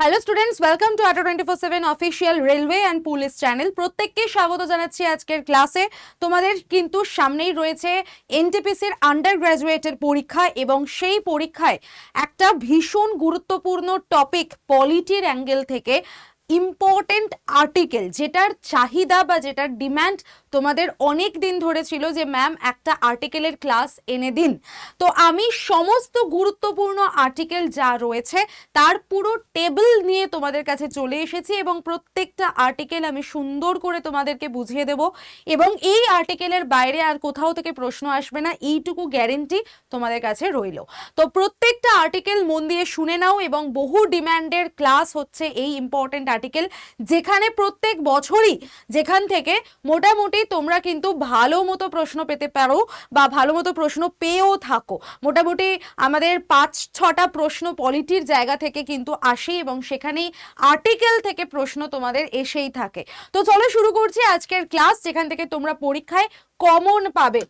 Hello students, welcome to auto 24/7 official railway and police channel. প্রত্যেককে স্বাগত জানাচ্ছি আজকের ক্লাসে। তোমাদের কিন্তু সামনেই রয়েছে এনটিপিসির আন্ডার গ্র্যাজুয়েটের পরীক্ষা এবং সেই পরীক্ষায় একটা ভীষণ গুরুত্বপূর্ণ টপিক পলিটির অ্যাঙ্গেল থেকে ইম্পর্টেন্ট আর্টিকেল, যেটার চাহিদা বা যেটার ডিম্যান্ড তোমাদের অনেক দিন ধরে ছিল যে ম্যাম একটা আর্টিকেলের ক্লাস এনে দিন। তো আমি সমস্ত গুরুত্বপূর্ণ আর্টিকেল যা রয়েছে তার পুরো টেবিল নিয়ে তোমাদের কাছে চলে এসেছি এবং প্রত্যেকটা আর্টিকেল আমি সুন্দর করে তোমাদেরকে বুঝিয়ে দেব এবং এই আর্টিকেলের বাইরে আর কোথাও থেকে প্রশ্ন আসবে না, এইটুকু গ্যারেন্টি তোমাদের কাছে রইল। তো প্রত্যেকটা আর্টিকেল মন দিয়ে শুনে নাও এবং বহু ডিম্যান্ডের ক্লাস হচ্ছে এই ইম্পর্টেন্ট আর্টিকেল, যেখানে প্রত্যেক বছরই যেখান থেকে মোটামুটি তোমরা কিন্তু ভালো মতো প্রশ্ন পেতে পারো বা ভালো মতো প্রশ্ন পেয়েও থাকো। মোটামুটি আমাদের 5-6টা প্রশ্ন পলিটির জায়গা থেকে কিন্তু আসে এবং সেখানেই আর্টিকেল থেকে প্রশ্ন তোমাদের এসেই থাকে। তো চলো শুরু করছি আজকের ক্লাস, যেখান থেকে তোমরা পরীক্ষায় কমন পাবে।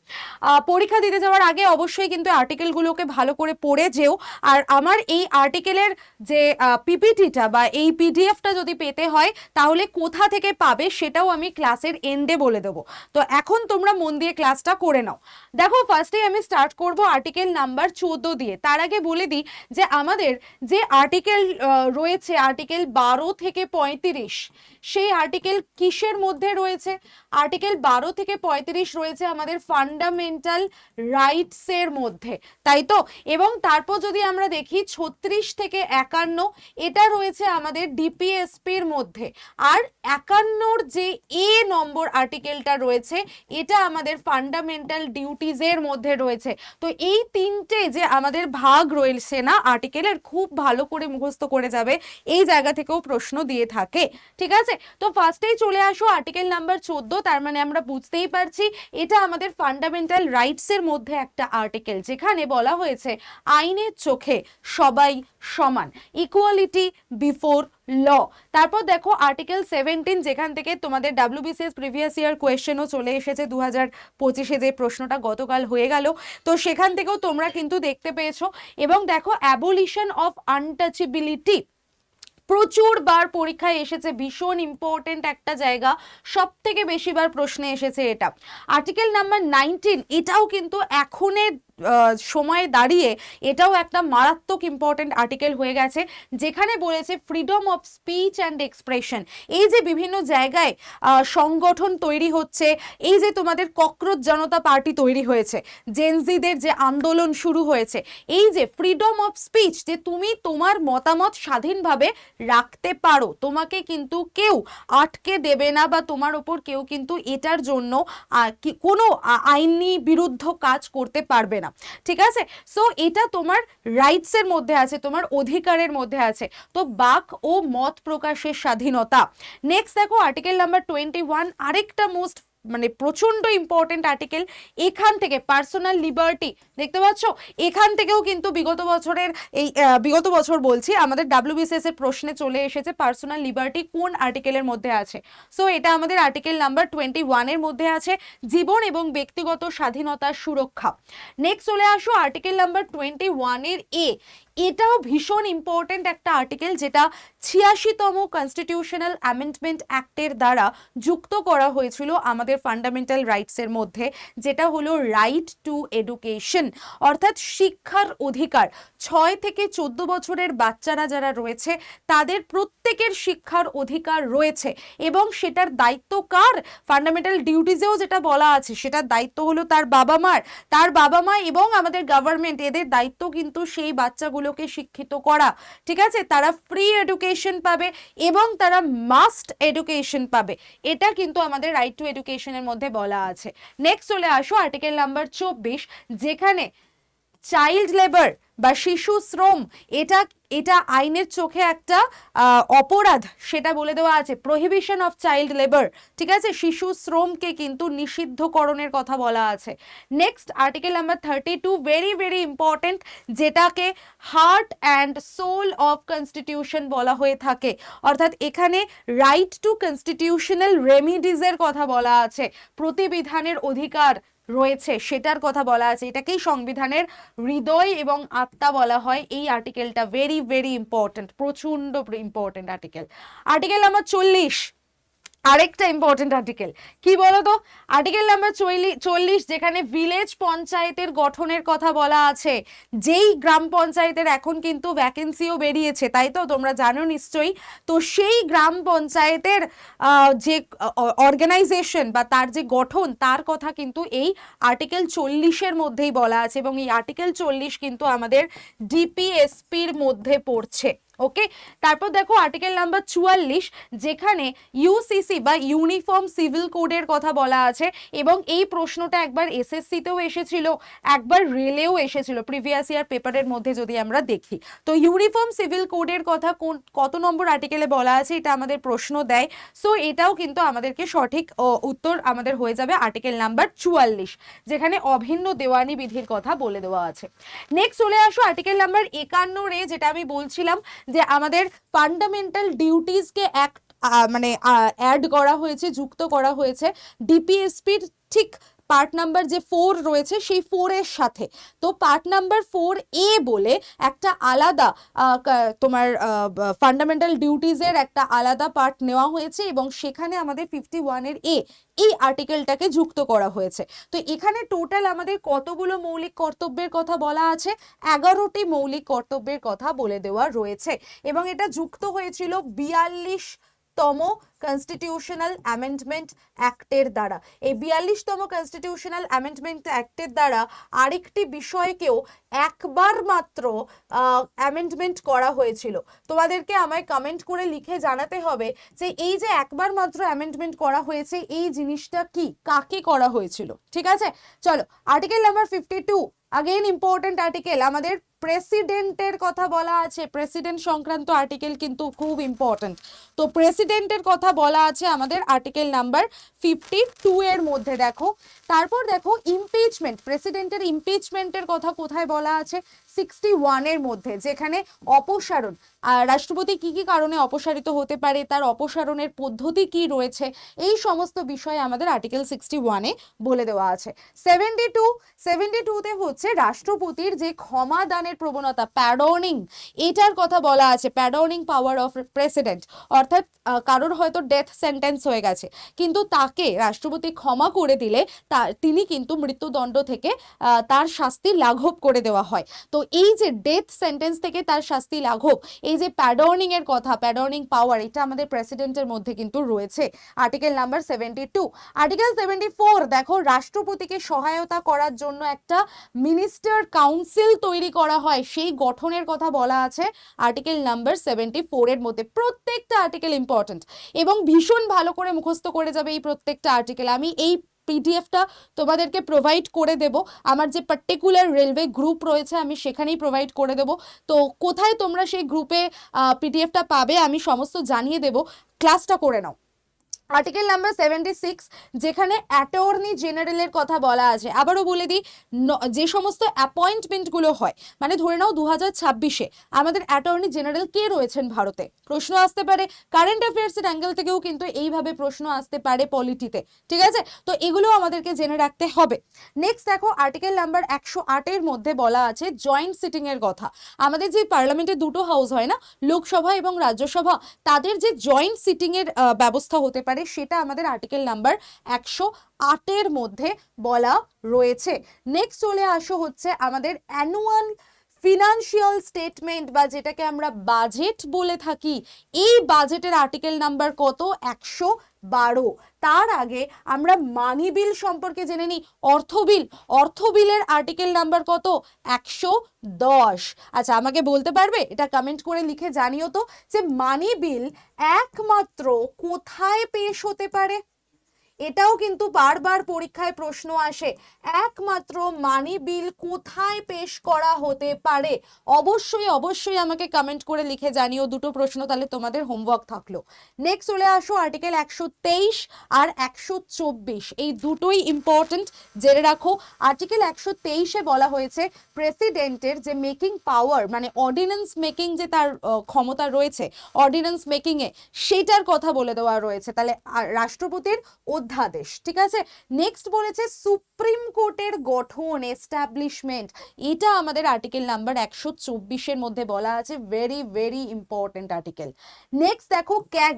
পরীক্ষা দিতে যাওয়ার আগে অবশ্যই কিন্তু আর্টিকেলগুলোকে ভালো করে পড়ে যেও। আর আমার এই আর্টিকেলের যে পিপিটিটা বা এই পিডিএফটা যদি পেতে হয় তাহলে কোথা থেকে পাবে সেটাও আমি ক্লাসের এন্ডে বলে দেবো। তো এখন তোমরা মন দিয়ে ক্লাসটা করে নাও। দেখো, ফার্স্টে আমি স্টার্ট করব আর্টিকেল নাম্বার 14 দিয়ে। তার আগে বলে দিই যে আমাদের যে আর্টিকেল রয়েছে আর্টিকেল 12 থেকে 35, সেই আর্টিকেল কিসের মধ্যে রয়েছে? আর্টিকেল 12 থেকে 35 রয়েছে আমাদের ফান্ডামেন্টাল রাইটস এর মধ্যে, তাই তো? এবং তারপর যদি আমরা দেখি 36 থেকে 51, এটা রয়েছে আমাদের ডিপিএসপির মধ্যে। আর 51-র যে এ নম্বর আর্টিকেলটা রয়েছে এটা আমাদের ফান্ডামেন্টাল ডিউটিজ এর মধ্যে রয়েছে। তো এই তিনটে যে আমাদের ভাগ রয়েছে না আর্টিকেলের, খুব ভালো করে মুখস্থ করে যাবে, এই জায়গা থেকেও প্রশ্ন দিয়ে থাকে। ঠিক আছে, তো ফার্স্টেই চলে আসো আর্টিকেল নাম্বার 14। তার মানে আমরা বুঝতেই পারছি এটা আমাদের ফান্ডামেন্টাল রাইটস এর মধ্যে একটা আর্টিকেল, যেখানে বলা হয়েছে আইনের চোখে সবাই সমান, ইকুয়ালিটি বিফোর ল। তারপর দেখো আর্টিকেল 17, যেখান থেকে তোমাদের ডাব্লিউবিসিএস প্রিভিয়াস ইয়ার কোয়েশ্চেনও চলে এসেছে 2025-এ, যে প্রশ্নটা গতকাল হয়ে গেল। তো সেখান থেকেও তোমরা কিন্তু দেখতে পেয়েছো। এবং দেখো অ্যাবলিশন অফ আনটাচেবিলিটি প্রচুর বার পরীক্ষায় এসেছে, ভীষণ ইম্পর্টেন্ট একটা জায়গা, সব থেকে বেশিবার প্রশ্নে এসেছে এটা। আর্টিকেল নাম্বার 19, এটাও কিন্তু এখনের সময়ে দাঁড়িয়ে এটাও একটা মারাত্মক ইম্পর্টেন্ট আর্টিকেল হয়ে গেছে, যেখানে বলেছে freedom of speech and expression. এই যে বিভিন্ন জায়গায় সংগঠন তৈরি হচ্ছে, এই যে তোমাদের ককরোচ জনতা পার্টি তৈরি হয়েছে, জেনজিদের যে আন্দোলন শুরু হয়েছে, এই যে ফ্রিডম অফ স্পিচ, যে তুমি তোমার মতামত স্বাধীনভাবে রাখতে পারো, তোমাকে কিন্তু কেউ আটকে দেবে না বা তোমার ওপর কেউ কিন্তু এটার জন্য কোনো আইনি বিরুদ্ধ কাজ করতে পারবে না। ঠিক আছে, সো এটা তোমার রাইটস এর মধ্যে আছে, তোমার অধিকারের মধ্যে আছে। তো বাক ও মত প্রকাশের স্বাধীনতা। নেক্সট দেখো আর্টিকেল নাম্বার 21, আরেকটা মোস্ট মানে প্রচন্ড ইম্পর্টেন্ট আর্টিকেল। এখান থেকে পার্সোনাল লিবার্টি, দেখতে পাচ্ছ, এখান থেকেও কিন্তু বিগত বছরের এই বিগত বছর বলছি আমাদের ডাব্লিউবিসিএস এর প্রশ্নে চলে এসেছে পার্সোনাল লিবার্টি কোন আর্টিকেলের মধ্যে আছে। সো এটা আমাদের আর্টিকেল নাম্বার 21 এর মধ্যে আছে, জীবন এবং ব্যক্তিগত স্বাধীনতার সুরক্ষা। নেক্সট চলে আসো আর্টিকেল নাম্বার 21 এর এ। এটাও ভীষণ ইম্পর্টেন্ট একটা আর্টিকেল, যেটা 86তম কনস্টিটিউশনাল অ্যামেন্ডমেন্ট অ্যাক্টের দ্বারা যুক্ত করা হয়েছিল আমাদের ফান্ডামেন্টাল রাইটস এর মধ্যে, যেটা হলো রাইট টু এডুকেশন, অর্থাৎ শিক্ষার অধিকার। 6 থেকে 14 বছরের বাচ্চারা যারা রয়েছে তাদের প্রত্যেকের শিক্ষার অধিকার রয়েছে এবং সেটার দায়িত্ব কার? ফান্ডামেন্টাল ডিউটিজেও যেটা বলা আছে সেটার দায়িত্ব হলো তার বাবা মা এবং আমাদের গভর্নমেন্ট, এদের দায়িত্ব কিন্তু সেই বাচ্চাগুলোকে শিক্ষিত করা। ঠিক আছে, তারা ফ্রি এডুকেশন পাবে এবং তারা মাস্ট এডুকেশন পাবে, এটা কিন্তু আমাদের রাইট টু এডুকেশনের মধ্যে বলা আছে। নেক্সট চলে আসো আর্টিকেল নাম্বার 24, যেখানে চাইল্ড লেবার বা শিশু শ্রম, এটা আইনের চোখে একটা অপরাধ, সেটা বলে দেওয়া আছে, প্রহিবিশন অফ চাইল্ড লেবার। ঠিক আছে, শিশু শ্রমকে কিন্তু নিষিদ্ধকরণের কথা বলা আছে। Next article number 32, very very important, যেটাকে heart and soul of constitution বলা হয়ে থাকে, অর্থাৎ এখানে রাইট টু কনস্টিটিউশনাল রেমিডিজের কথা বলা আছে, প্রতিবিধানের অধিকার রয়েছে সেটার কথা বলা আছে। এটাকেই সংবিধানের হৃদয় এবং আত্মা বলা হয়। এই আর্টিকেলটা ভেরি ভেরি ইম্পর্টেন্ট, প্রচন্ড ইম্পর্টেন্ট আর্টিকেল। আর্টিকেল নাম্বার 40, আরেকটা ইম্পর্টেন্ট আর্টিকেল, কি বলতো? আর্টিকেল নাম্বার 40, যেখানে ভিলেজ পঞ্চায়েতের গঠনের কথা বলা আছে। যেই গ্রাম পঞ্চায়েতের এখন কিন্তু ভ্যাকেন্সিও বেরিয়েছে, তাই তো তোমরা জানো নিশ্চয়ই। তো সেই গ্রাম পঞ্চায়েতের যে অর্গানাইজেশন বা তার যে গঠন, তার কথা কিন্তু এই আর্টিকেল 40-এর মধ্যেই বলা আছে, এবং এই আর্টিকেল 40 কিন্তু আমাদের ডিপিএসপির মধ্যে পড়ছে। ওকে, তারপর দেখো আর্টিকেল নাম্বার 44, যেখানে ইউসিসি বা ইউনিফর্ম সিভিল কোডের কথা বলা আছে, এবং এই প্রশ্নটা একবার এসএসসিতেও এসেছিল, একবার রেলেও এসেছিল প্রিভিয়াস ইয়ার পেপারের মধ্যে যদি আমরা দেখি। তো ইউনিফর্ম সিভিল কোডের কথা কত নম্বর আর্টিকেলে বলা আছে, এটা আমাদের প্রশ্ন দেয়। সো এটাও কিন্তু আমাদেরকে সঠিক উত্তর আমাদের হয়ে যাবে আর্টিকেল নাম্বার 44, যেখানে অভিন্ন দেওয়ানি বিধির কথা বলে দেওয়া আছে। নেক্সট চলে আসো আর্টিকেল নাম্বার 51-রে, যেটা আমি বলছিলাম যে আমাদের ফান্ডামেন্টাল ডিউটিসকে মানে অ্যাড করা হয়েছে, যুক্ত করা হয়েছে ডিপিএসপির ঠিক পার্ট নাম্বার যে 4 রয়েছে সেই 4-এর সাথে। তো পার্ট নাম্বার 4A বলে একটা আলাদা তোমার ফান্ডামেন্টাল ডিউটিজের একটা আলাদা পার্ট নেওয়া হয়েছে, এবং সেখানে আমাদের 51-এর A এই আর্টিকেলটাকে যুক্ত করা হয়েছে। তো এখানে টোটাল আমাদের কতগুলো মৌলিক কর্তব্যের কথা বলা আছে? 11টি মৌলিক কর্তব্যের কথা বলে দেওয়া রয়েছে, এবং এটা যুক্ত হয়েছিল 42তম কনস্টিটিউশনাল অ্যামেন্ডমেন্ট অ্যাক্টের দ্বারা। এই 42তম কনস্টিটিউশনাল অ্যামেন্ডমেন্ট অ্যাক্টের দ্বারা আরেকটি বিষয়কেও একবার মাত্র অ্যামেন্ডমেন্ট করা হয়েছিল। তোমাদেরকে আমায় কমেন্ট করে লিখে জানাতে হবে যে এই যে একবার মাত্র অ্যামেন্ডমেন্ট করা হয়েছে, এই জিনিসটা কি, কাকে করা হয়েছিল। ঠিক আছে, চলো article number 52, again important article, আমাদের প্রেসিডেন্টের কথা বলা আছে। প্রেসিডেন্ট সংক্রান্ত আর্টিকেল কিন্তু খুব ইম্পর্টেন্ট। তো প্রেসিডেন্টের কথা বলা আছে আমাদের আর্টিকেল নাম্বার 52 এর মধ্যে। দেখো তারপর দেখো ইমপিচমেন্ট, প্রেসিডেন্টের ইমপিচমেন্টের কথা কোথায় বলা আছে? 61 এর মধ্যে, যেখানে অপসারণ, রাষ্ট্রপতি কি কি কারণে অপসারিত হতে পারে, তার অপসারণের পদ্ধতি কি রয়েছে, এই সমস্ত বিষয় আমাদের আর্টিকেল 61-এ বলে দেওয়া আছে। 72-তে হচ্ছে রাষ্ট্রপতির যে ক্ষমা দানের প্রবণতা, প্যাডর্নিং, এটার কথা বলা আছে। প্যাডর্নিং পাওয়ার অফ প্রেসিডেন্ট, অর্থাৎ কারোর হয়তো ডেথ সেন্টেন্স হয়ে গেছে, কিন্তু তাকে রাষ্ট্রপতি ক্ষমা করে দিলে তিনি কিন্তু মৃত্যুদণ্ড থেকে তার শাস্তি লাঘব করে দেওয়া হয়। তো এই যে ডেথ সেন্টেন্স থেকে তার শাস্তি লাঘব, এই যে প্যাডর্নিং এর কথা, প্যাডর্নিং পাওয়ার, এটা আমাদের প্রেসিডেন্টের মধ্যে কিন্তু রয়েছে আর্টিকেল নাম্বার 72। আর্টিকেল 74, দেখো রাষ্ট্রপতিকে সহায়তা করার জন্য একটা মিনিস্টার কাউন্সিল তৈরি করা হয়, সেই গঠনের কথা বলা আছে আর্টিকেল নাম্বার 74 এর মধ্যে। প্রত্যেকটা আর্টিকেল ইম্পর্টেন্ট এবং ভীষণ ভালো করে মুখস্থ করে যাবে এই প্রত্যেকটা আর্টিকেল। আমি এই পিডিএফটা তোমাদেরকে প্রোভাইড করে দেব, আমার যে পার্টিকুলার রেলওয়ে গ্রুপ রয়েছে আমি সেখানেই প্রোভাইড করে দেব। তো কোথায় তোমরা সেই গ্রুপে পিডিএফটা পাবে আমি সমস্ত জানিয়ে দেব, ক্লাসটা করে নাও। আর্টিকেল নাম্বার 76, যেখানে অ্যাটর্নি জেনারেলের কথা বলা আছে। আবারও বলে দিই, যে সমস্ত অ্যাপয়েন্টমেন্টগুলো হয়, মানে ধরে নাও 2026-এ আমাদের অ্যাটর্নি জেনারেল কে রয়েছেন ভারতে, প্রশ্ন আসতে পারে। কারেন্ট অ্যাফেয়ার্সের অ্যাঙ্গেল থেকেও কিন্তু এইভাবে প্রশ্ন আসতে পারে পলিটিতে, ঠিক আছে? তো এগুলো আমাদেরকে জেনে রাখতে হবে। নেক্সট দেখো আর্টিকেল নাম্বার 108-এর মধ্যে বলা আছে জয়েন্ট সিটিং এর কথা। আমাদের যে পার্লামেন্টের দুটো হাউস হয় না, লোকসভা এবং রাজ্যসভা, তাদের যে জয়েন্ট সিটিং এর ব্যবস্থা হতে পারে, সেটা আমাদের আর্টিকেল নাম্বার 108-এর মধ্যে বলা রয়েছে। নেক্সট চলে আসো হচ্ছে আমাদের অ্যানুয়াল ফিনান্সিয়াল স্টেটমেন্ট, বা যেটাকে আমরা বাজেট বলে থাকি। এই বাজেটের আর্টিকেল নাম্বার কত? 112। তার আগে আমরা মানি বিল সম্পর্কে জেনে নিই। অর্থবিলের আর্টিকেল নাম্বার কত? 110। আচ্ছা, আমাকে বলতে পারবে, এটা কমেন্ট করে লিখে জানিও তো, যে মানি বিল একমাত্র কোথায় পেশ হতে পারে? এটাও কিন্তু বারবার পরীক্ষায় প্রশ্ন আসে, একমাত্র মানি বিল কোথায় পেশ করা হতে পারে? অবশ্যই আমাকে কমেন্ট করে লিখে জানিও দুটো প্রশ্ন, তাহলে তোমাদের হোমওয়ার্ক থাকলো। নেক্সট চলে আসো আর্টিকেল 123 আর 124, এই দুটোই ইম্পর্টেন্ট, জেনে রাখো। আর্টিকেল 123-এ বলা হয়েছে প্রেসিডেন্টের যে মেকিং পাওয়ার, মানে অর্ডিন্যান্স মেকিং যে তার ক্ষমতা রয়েছে অর্ডিন্যান্স মেকিংয়ে, সেটার কথা বলে দেওয়া রয়েছে। তাহলে রাষ্ট্রপতির অধ্যাদেশ, ঠিক আছে। নেক্সট বলেছে সুপ্রিম কোর্টের গঠন, এস্টাবলিশমেন্ট, এটা আমাদের আর্টিকেল নাম্বার 124-এর মধ্যে বলা আছে, very very important article. Next দেখো ক্যাগ,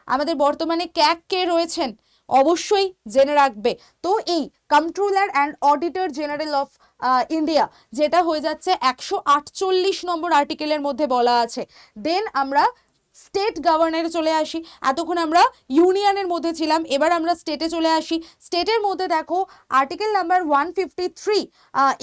আমাদের বর্তমানে ক্যাগ কে রয়েছেন অবশ্যই জেনে রাখবে। তো এই controller and auditor general of India, যেটা হয়ে যাচ্ছে 148 নম্বর আর্টিকেলের মধ্যে বলা আছে। দেন আমরা স্টেট গভর্নরে চলে আসি, এতক্ষণ আমরা ইউনিয়নের মধ্যে ছিলাম, এবার আমরা স্টেটে চলে আসি। স্টেটের মধ্যে দেখো আর্টিকেল নাম্বার 153,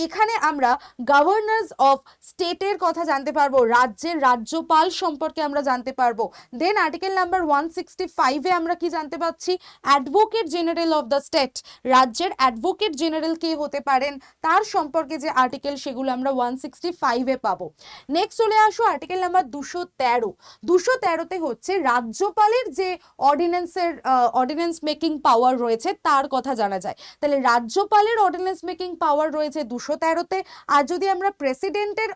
এখানে আমরা গভর্নর্স অফ স্টেটের কথা জানতে পারবো, রাজ্যের রাজ্যপাল সম্পর্কে আমরা জানতে পারবো। দেন আর্টিকেল নাম্বার 165-এ আমরা কি জানতে পাচ্ছি, advocate general of the state, রাজ্যের অ্যাডভোকেট জেনারেল কে হতে পারেন তার সম্পর্কে যে আর্টিকেল, সেগুলো আমরা 165-এ পাবো। নেক্সট চলে আসো আর্টিকেল নাম্বার 213। 213-তে হচ্ছে রাজ্যপালের যে অর্ডিন্যান্স মেকিং পাওয়ার রয়েছে তার কথা জানা যায়। তাহলে রাজ্যপালের অর্ডিন্যান্স মেকিং পাওয়ার রয়েছে 213-তে, আর যদি আমরা প্রেসিডেন্টের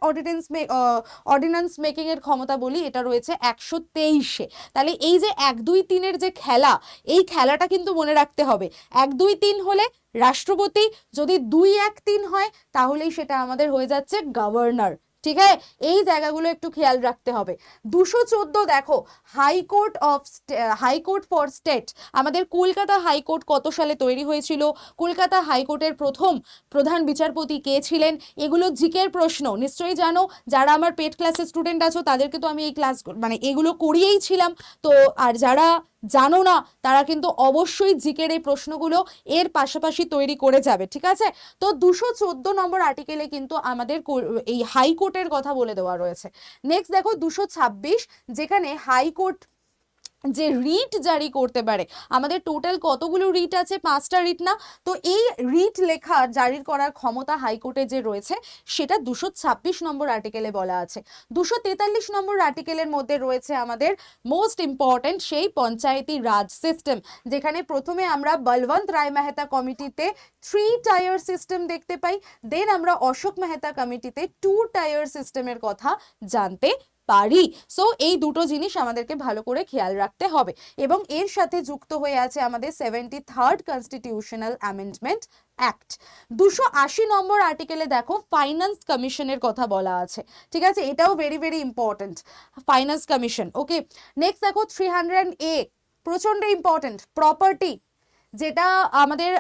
অর্ডিন্যান্স মেকিং এর ক্ষমতা বলি, এটা রয়েছে 123-এ। তাহলে এই যে 1 2 3-এর যে খেলা, এই খেলাটা কিন্তু মনে রাখতে হবে। 1 2 3 হলে রাষ্ট্রপতি, যদি 2 1 3 হয় তাহলেই সেটা আমাদের হয়ে যাচ্ছে গভর্নর, ঠিক আছে। এই জায়গাগুলো একটু খেয়াল রাখতে হবে। 214 দেখো হাইকোর্ট ফর স্টেট, আমাদের কলকাতা হাইকোর্ট কত সালে তৈরি হয়েছিল, কলকাতা হাইকোর্টের প্রথম প্রধান বিচারপতি কে ছিলেন, এগুলো জিকের প্রশ্ন, নিশ্চয়ই জানো। যারা আমার পেড ক্লাসের স্টুডেন্ট আছো তাদেরকে তো আমি এই ক্লাস মানে এগুলো করিয়েই ছিলাম, তো আর যারা জানো না তারা কিন্তু অবশ্যই জিকের এই প্রশ্নগুলো এর পাশাপাশি তৈরি করে যাবে, ঠিক আছে। তো 214 নম্বর আর্টিকেলে কিন্তু আমাদের এই হাইকোর্টের কথা বলে দেওয়া রয়েছে। নেক্সট দেখো 226, যেখানে হাইকোর্ট যে রিট জারি করতে পারে, আমাদের টোটাল কতগুলো রিট আছে, 5টা রিট না, তো এই রিট লেখা জারি করার ক্ষমতা হাইকোর্টে যে রয়েছে সেটা 226 নম্বর আর্টিকেলে বলা আছে। 243 নম্বর আর্টিকেলের মধ্যে রয়েছে আমাদের মোস্ট ইম্পর্টেন্ট সেই পঞ্চায়েতি রাজ সিস্টেম, যেখানে প্রথমে আমরা বলবন্ত রায় মেহতা কমিটিতে 3 টায়ার সিস্টেম দেখতে পাই, দেন আমরা অশোক মেহতা কমিটিতে 2 টায়ার সিস্টেমের কথা জানতে পারি। সো এই দুটো জিনিস আমাদেরকে ভালো করে খেয়াল রাখতে হবে, এবং এর সাথে যুক্ত হয়ে আছে আমাদের 73rd কনস্টিটিউশনাল অ্যামেন্ডমেন্ট অ্যাক্ট। 280 নম্বর আর্টিকেলে দেখো ফাইন্যান্স কমিশনের কথা বলা আছে, ঠিক আছে, এটাও very very important, finance commission. Okay, next দেখো 300A, প্রচন্ড ইম্পর্টেন্ট, প্রপার্টি, যেটা আমাদের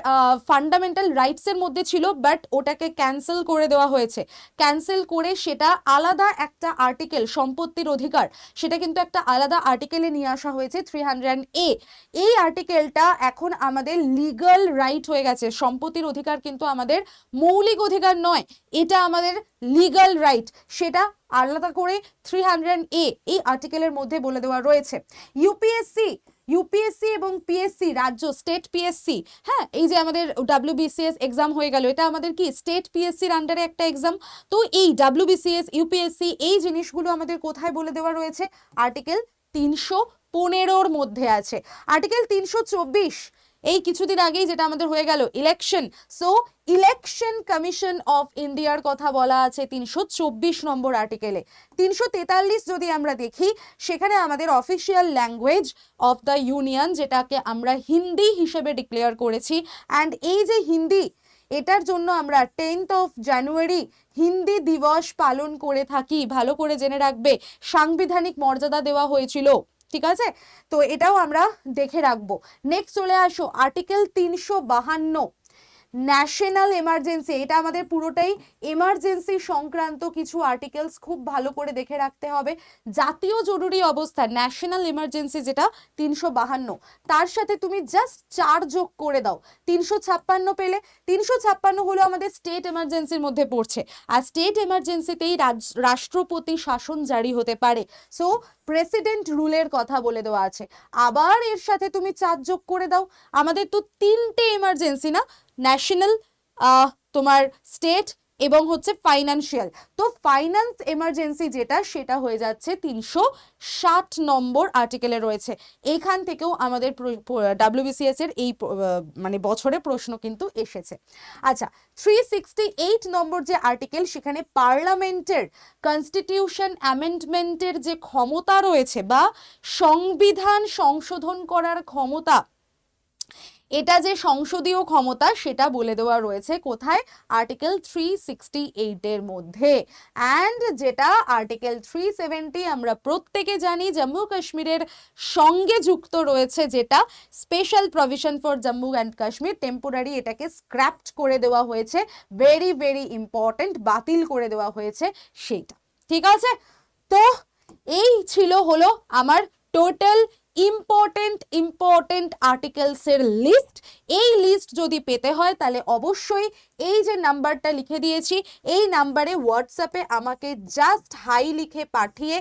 ফান্ডামেন্টাল রাইটসের মধ্যে ছিল, বাট ওটাকে ক্যান্সেল করে দেওয়া হয়েছে। ক্যান্সেল করে সেটা আলাদা একটা আর্টিকেল, সম্পত্তির অধিকার, সেটা কিন্তু একটা আলাদা আর্টিকেলে নিয়ে আসা হয়েছে 300A। এই আর্টিকেলটা এখন আমাদের লিগাল রাইট হয়ে গেছে। সম্পত্তির অধিকার কিন্তু আমাদের মৌলিক অধিকার নয়, এটা আমাদের লিগাল রাইট, সেটা আলাদা করে 300A এই আর্টিকেলের মধ্যে বলে দেওয়া রয়েছে। ইউপিএসসি এবং পিএসসি, রাজ্য স্টেট পিএসসি, হ্যাঁ, এই যে আমাদের WBCS এক্সাম হয়ে গেল, এটা আমাদের কি স্টেট পিএসসির আন্ডারে একটা এক্সাম। তো এই WBCS ইউপিএসসি এই জিনিসগুলো আমাদের কোথায় বলে দেওয়া রয়েছে, আর্টিকেল 315-র মধ্যে আছে। আর্টিকেল 324, এই কিছুদিন আগেই যেটা আমাদের হয়ে গেল election, so election commission of ইন্ডিয়ার কথা বলা আছে 324 নম্বর আর্টিকেলে। 343 যদি আমরা দেখি, সেখানে আমাদের official language of the union, যেটাকে আমরা হিন্দি হিসেবে ডিক্লেয়ার করেছি, অ্যান্ড এই যে হিন্দি, এটার জন্য আমরা 10th জানুয়ারি হিন্দি দিবস পালন করে থাকি, ভালো করে জেনে রাখবে, সাংবিধানিক মর্যাদা দেওয়া হয়েছিল, ঠিক আছে, তো এটাও আমরা দেখে রাখবো। নেক্সট চলে আসো আর্টিকেল 352, ন্যাশনাল এমার্জেন্সি, এটা আমাদের পুরোটাই এমার্জেন্সি সংক্রান্ত কিছু আর্টিকেলস, খুব ভালো করে দেখে রাখতে হবে। জাতীয় জরুরি অবস্থা, ন্যাশনাল এমার্জেন্সি, যেটা 352, তার সাথে তুমি জাস্ট 4 যোগ করে দাও, 356 পেলে। 356 হলো আমাদের স্টেট এমার্জেন্সির মধ্যে পড়ছে, আর স্টেট এমার্জেন্সিতেই রাষ্ট্রপতি শাসন জারি হতে পারে, সো প্রেসিডেন্ট রুলের কথা বলে দেওয়া আছে। আবার এর সাথে তুমি 4 যোগ করে দাও, আমাদের তো 3টে এমার্জেন্সি না, ন্যাশনাল, তোমার স্টেট এবং হচ্ছে ফাইন্যান্সিয়াল, তো ফাইন্যান্স এমার্জেন্সি যেটা, সেটা হয়ে যাচ্ছে 360 নম্বর আর্টিকেলে রয়েছে। এইখান থেকেও আমাদের WBCS এর এই মানে বছরে প্রশ্ন কিন্তু এসেছে। আচ্ছা, 368 নম্বর যে আর্টিকেল, সেখানে পার্লামেন্টের কনস্টিটিউশন অ্যামেন্ডমেন্টের যে ক্ষমতা রয়েছে বা সংবিধান সংশোধন করার ক্ষমতা, এটা যে সংসদীয় ক্ষমতা সেটা বলে দেওয়া রয়েছে কোথায়, আর্টিকেল 368 এর মধ্যে। অ্যান্ড যেটা আর্টিকেল 370 আমরা প্রত্যেকে জানি জম্মু কাশ্মীরের সঙ্গে যুক্ত রয়েছে, যেটা special provision for Jammu and Kashmir, temporary এটাকে স্ক্র্যাপড করে দেওয়া হয়েছে, ভেরি ভেরি ইম্পর্টেন্ট, বাতিল করে দেওয়া হয়েছে সেইটা। ঠিক আছে, তো এই ছিল হলো আমার টোটাল ইম্পর্টেন্ট আর্টিকেলসের লিস্ট। এই লিস্ট যদি পেতে হয় তাহলে অবশ্যই এই যে নাম্বারটা লিখে দিয়েছি এই নাম্বারে হোয়াটসঅ্যাপে আমাকে জাস্ট হাই লিখে পাঠিয়ে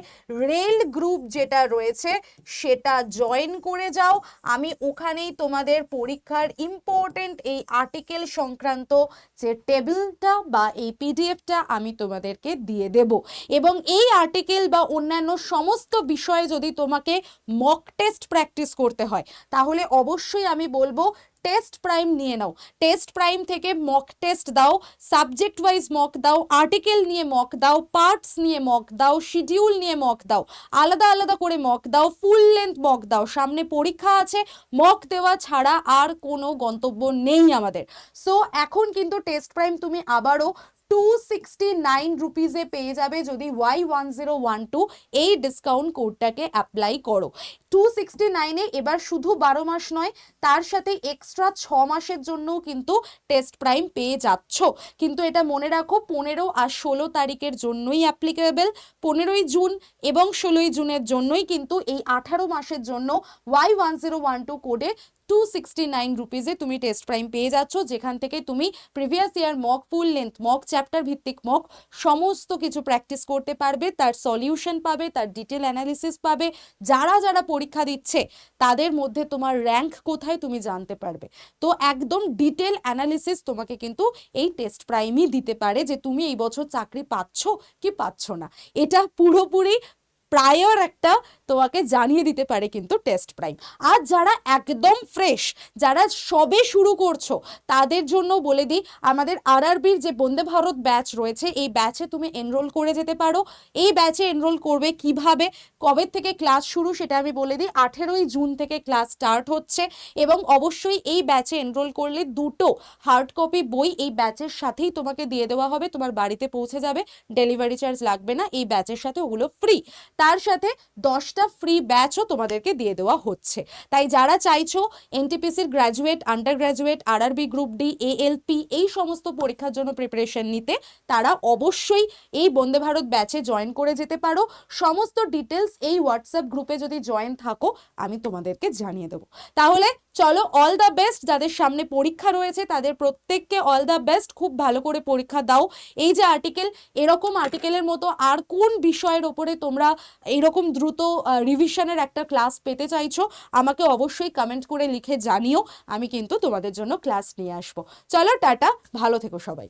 রেল গ্রুপ যেটা রয়েছে সেটা জয়েন করে যাও। আমি ওখানেই তোমাদের পরীক্ষার ইম্পর্টেন্ট এই আর্টিকেল সংক্রান্ত যে টেবিলটা বা এই পিডিএফটা আমি তোমাদেরকে দিয়ে দেব। এবং এই আর্টিকেল বা অন্যান্য সমস্ত বিষয়ে যদি তোমাকে মক টেস্ট প্র্যাকটিস করতে হয় তাহলে অবশ্যই আমি বলবো টেস্ট প্রাইম নিয়ে নাও। টেস্ট প্রাইম থেকে মক টেস্ট দাও, সাবজেক্ট ওয়াইজ মক দাও, আর্টিকেল নিয়ে মক দাও, পার্টস নিয়ে মক দাও, শিডিউল নিয়ে মক দাও, আলাদা আলাদা করে মক দাও, ফুল লেন্থ মক দাও। সামনে পরীক্ষা আছে, মক দেওয়া ছাড়া আর কোনো গন্তব্য নেই আমাদের। সো এখন কিন্তু টেস্ট প্রাইম তুমি আবারও 269 রুপিসে পেয়ে যাবে যদি Y1012 এই ডিসকাউন্ট কোডটাকে অ্যাপ্লাই করো। 269-এ এবার শুধু 12 মাস নয়, তার সাথে এক্সট্রা 6 মাসের জন্যও কিন্তু টেস্ট প্রাইম পেয়ে যাচ্ছ। কিন্তু এটা মনে রাখো 15 আর 16 তারিখের জন্যই অ্যাপ্লিকেবল। 15ই জুন এবং 16ই জুনের জন্যই কিন্তু এই 18 মাসের জন্য Y1012 কোডে 269 রুপিসে তুমি টেস্ট প্রাইম পেয়ে যাচ্ছ, যেখান থেকে তুমি previous year mock, full length mock, chapter ভিত্তিক মক সমস্ত কিছু প্র্যাকটিস করতে পারবে, তার সলিউশন পাবে, তার ডিটেল অ্যানালিসিস পাবে। যারা যারা পরীক্ষা দিচ্ছে তাদের মধ্যে তোমার র্যাঙ্ক কোথায় তুমি জানতে পারবে। তো একদম ডিটেল অ্যানালিসিস তোমাকে কিন্তু এই টেস্ট প্রাইমই দিতে পারে যে তুমি এই বছর চাকরি পাচ্ছ কি পাচ্ছ না। এটা পুরোপুরি প্রায়র একটা তোমাকে জানিয়ে দিতে পারে কিন্তু টেস্ট প্রাইম। আর যারা একদম ফ্রেশ, যারা সবে শুরু করছো তাদের জন্য বলে দিই আমাদের আরআরবির যে বন্দে ভারত ব্যাচ রয়েছে এই ব্যাচে তুমি এনরোল করে যেতে পারো। এই ব্যাচে এনরোল করবে কিভাবে, কবে থেকে ক্লাস শুরু সেটা আমি বলে দিই। 18ই জুন থেকে ক্লাস স্টার্ট হচ্ছে এবং অবশ্যই এই ব্যাচে এনরোল করলে দুটো হার্ড কপি বই এই ব্যাচের সাথেই তোমাকে দিয়ে দেওয়া হবে, তোমার বাড়িতে পৌঁছে যাবে, ডেলিভারি চার্জ লাগবে না, এই ব্যাচের সাথে ওগুলো ফ্রি। তার সাথে 10টা ফ্রি ব্যাচও তোমাদেরকে দিয়ে দেওয়া হচ্ছে। তাই যারা চাইছো এনটিপিসির graduate, undergraduate, RRB group D, ALP এই সমস্ত পরীক্ষার জন্য প্রিপারেশন নিতে তারা অবশ্যই এই বন্দে ভারত ব্যাচে জয়েন করে যেতে পারো। সমস্ত ডিটেলস এই হোয়াটসঅ্যাপ গ্রুপে যদি জয়েন থাকো আমি তোমাদেরকে জানিয়ে দেবো। তাহলে চলো, অল দ্য বেস্ট। যাদের সামনে পরীক্ষা রয়েছে তাদের প্রত্যেককে অল দ্য বেস্ট, খুব ভালো করে পরীক্ষা দাও। এই যে আর্টিকেল, এরকম আর্টিকেলের মতো আর কোন বিষয়ের ওপরে তোমরা এইরকম দ্রুত রিভিশনের একটা ক্লাস পেতে চাইছো আমাকে অবশ্যই কমেন্ট করে লিখে জানিও, আমি কিন্তু তোমাদের জন্য ক্লাস নিয়ে আসবো। চলো টাটা, ভালো থেকো সবাই।